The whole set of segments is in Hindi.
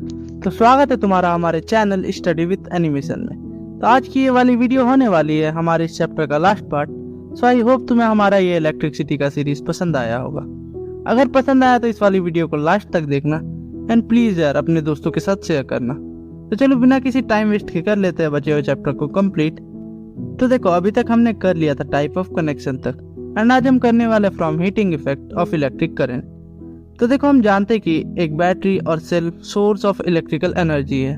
तो स्वागत है तुम्हारा हमारे चैनल स्टडी विद एनिमेशन में। तो आज की ये वाली वीडियो होने वाली है हमारे इस चैप्टर का last part. So I hope तुम्हें हमारा ये इलेक्ट्रिसिटी का सीरीज पसंद आया होगा। अगर पसंद आया तो इस वाली वीडियो को लास्ट तक देखना एंड प्लीज यार अपने दोस्तों के साथ शेयर करना। तो चलो बिना किसी टाइम वेस्ट के कर लेते हैं बचे हुए चैप्टर को कंप्लीट। तो देखो अभी तक हमने कर लिया था टाइप ऑफ कनेक्शन तक एंड आज हम करने वाले from heating effect of electric current. तो देखो हम जानते हैं कि एक बैटरी और cell source of electrical energy है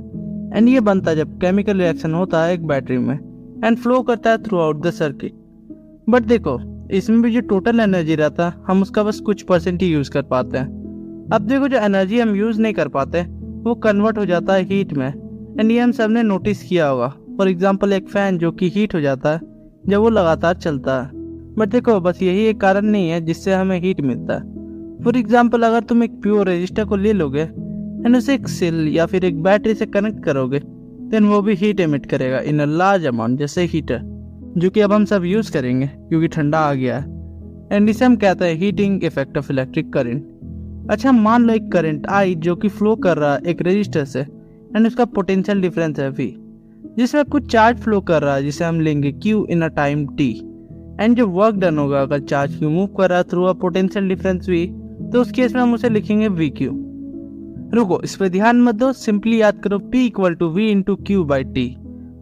एंड ये बनता है जब केमिकल रिएक्शन होता है एक बैटरी में एंड फ्लो करता है through out the circuit. But देखो इसमें भी जो टोटल एनर्जी रहता है हम उसका बस कुछ परसेंट ही यूज कर पाते हैं। अब देखो जो एनर्जी हम यूज नहीं कर पाते वो कन्वर्ट हो जाता है हीट में एंड ये हम सब ने नोटिस किया होगा। फॉर एग्जाम्पल एक फैन जो कि हीट हो जाता है जब वो लगातार चलता है। बट देखो बस यही एक कारण नहीं है जिससे हमें हीट मिलता है। फॉर एग्जाम्पल अगर तुम एक प्योर रेजिस्टर को ले लोगे एंड उसे एक सेल या फिर एक बैटरी से कनेक्ट करोगे देन वो भी हीट एमिट करेगा इन अ लार्ज अमाउंट, जैसे हीटर जो कि अब हम सब यूज करेंगे क्योंकि ठंडा आ गया है एंड इसे हम कहते हैं heating effect of electric current. अच्छा मान लो एक करंट आई जो कि फ्लो कर रहा है एक रेजिस्टर से एंड उसका पोटेंशियल डिफरेंस है V, जिसमें कुछ चार्ज फ्लो कर रहा है जिसे हम लेंगे Q in a time T and जो वर्क डन होगा अगर चार्ज Q मूव कर रहा है through a potential difference V तो उस केस में हम उसे लिखेंगे VQ। रुको इस पे ध्यान मत दो, सिंपली याद करो P equal to V into Q by T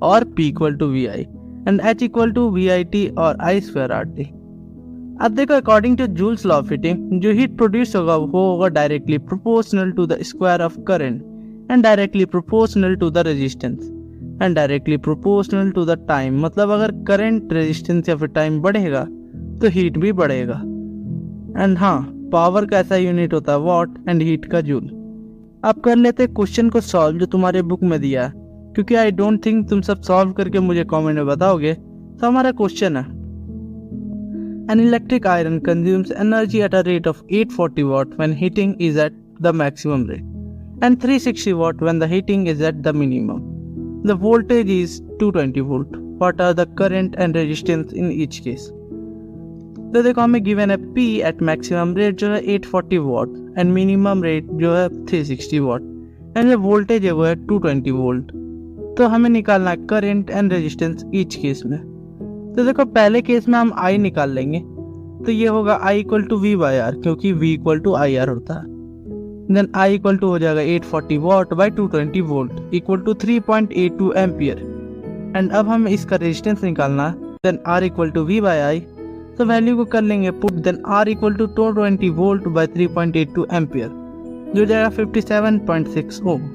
और P equal to VI and H equal to VIT और I स्क्वायर RT। अब देखो according to Joule's law of heating जो हीट प्रोड्यूस होगा वो होगा directly proportional to the square of current and directly proportional to the resistance and directly proportional to the time. मतलब अगर करंट रेजिस्टेंस या फिर टाइम बढ़ेगा तो हीट भी बढ़ेगा। एंड हाँ पावर का ऐसा यूनिट होता है वॉट एंड हीट का जूल। अब कर लेते हैं क्वेश्चन को सॉल्व जो तुम्हारे बुक में दिया है, क्योंकि आई डोंट थिंक तुम सब सॉल्व करके मुझे कमेंट में बताओगे। तो हमारा क्वेश्चन है an electric iron consumes energy at a rate of 840 watt when heating is at the maximum rate and 360 watt when the heating is at the minimum. The voltage is 220 volt. What are the current and resistance in each case? तो देखो हमें गिवन है P एट मैक्सिमम रेट जो है 840 वॉट एंड मिनिमम रेट जो है 360 वॉट एंड जो वोल्टेज है वो है 220 वोल्ट। तो हमें निकालना है current and resistance each case में। तो देखो पहले केस में हम I निकाल लेंगे तो ये होगा I equal to V by R क्योंकि V इक्वल टू IR होता है। देन I इक्वल टू हो जाएगा 840 watt by 220 volt equal to 3.82 ampere and अब हमें इसका रेजिस्टेंस निकालना है। Then R equal to V by I तो वैल्यू को कर लेंगे put then R equal to 220 volt by 3.82 ampere जो जाएगा 57.6 ओम।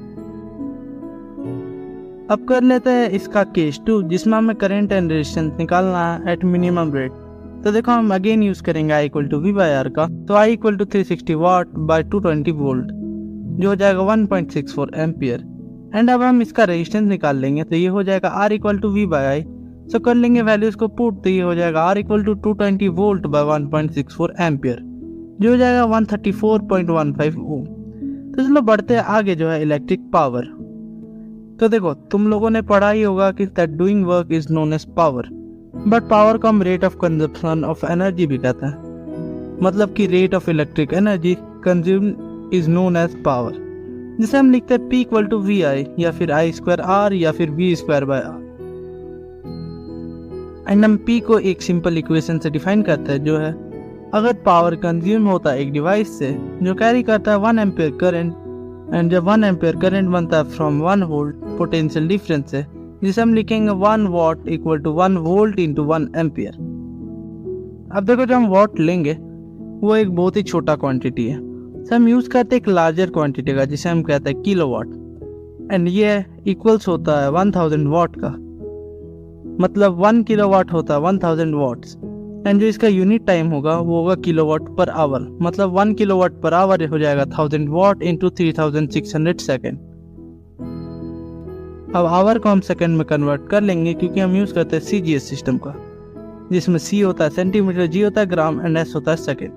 अब कर लेते हैं इसका केस 2 जिसमें हमें करंट एंड रेजिस्टेंस निकालना है एट मिनिमम रेट। तो देखो हम अगेन यूज करेंगे I equal to V by R का। तो I equal to 360 watt by 220 volt जो हो जाएगा 1.64 एम्पियर एंड अब हम इसका रेजिस्टेंस निकाल लेंगे तो ये हो जाएगा R equal to V by I। तो कर लेंगे वैल्यूज को पुट तो ये हो जाएगा R equal to 220 volt by 1.64 ampere जो हो जाएगा 134.15 ओम। तो चलो बढ़ते हैं आगे जो है इलेक्ट्रिक पावर। तो देखो तुम लोगों ने पढ़ा ही होगा कि that doing work is known as power, but power को हम rate of consumption of energy भी कहते हैं। मतलब कि rate of electric energy consume is known as power, जिसे हम लिखते हैं P इक्वल टू VI या फिर I स्क्वायर R या फिर V square by R। And हम P को एक सिंपल इक्वेशन से डिफाइन करते हैं जो है अगर पावर कंज्यूम होता है एक डिवाइस से जो कैरी करता है 1 एम्पियर करंट एंड जब 1 एम्पियर करंट बनता है फ्रॉम 1 वोल्ट पोटेंशियल डिफरेंस से जिसे हम लिखेंगे 1 watt equal to 1 volt into 1 ampere. अब देखो जो हम वॉट लेंगे वो एक बहुत ही छोटा क्वांटिटी है तो हम यूज करते हैं एक लार्जर क्वांटिटी का जिसे हम कहते हैं किलोवाट एंड ये इक्वल्स होता है 1000 वॉट का। मतलब 1 किलोवाट होता है 1000 वॉट्स एंड जो इसका यूनिट टाइम होगा वो होगा किलोवाट पर आवर। मतलब 1 किलोवाट पर आवर हो जाएगा 1000 वॉट इंटू 3600 सेकेंड। अब आवर को हम सेकेंड में कन्वर्ट कर लेंगे क्योंकि हम यूज करते हैं CGS सिस्टम का जिसमें C होता है सेंटीमीटर, G होता है ग्राम एंड S होता है सेकेंड।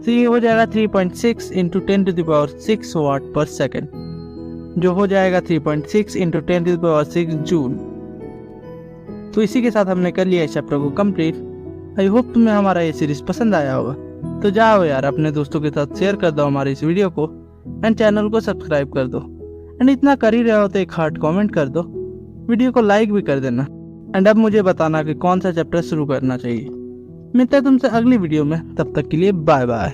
तो ये हो जाएगा 3.6 into 10 to the power 6 watt per second जो हो जाएगा 3.6 into 10 to the power 6 joule. तो इसी के साथ हमने कर लिया इस चैप्टर को कंप्लीट। आई होप तुम्हें हमारा ये सीरीज पसंद आया होगा। तो जाओ यार अपने दोस्तों के साथ शेयर कर दो हमारी इस वीडियो को एंड चैनल को सब्सक्राइब कर दो एंड इतना कर ही रहे हो तो एक हार्ट कमेंट कर दो, वीडियो को लाइक भी कर देना। एंड अब मुझे बताना कि कौन सा चैप्टर शुरू करना चाहिए। मिलते हैं तुमसे अगली वीडियो में, तब तक के लिए बाय बाय।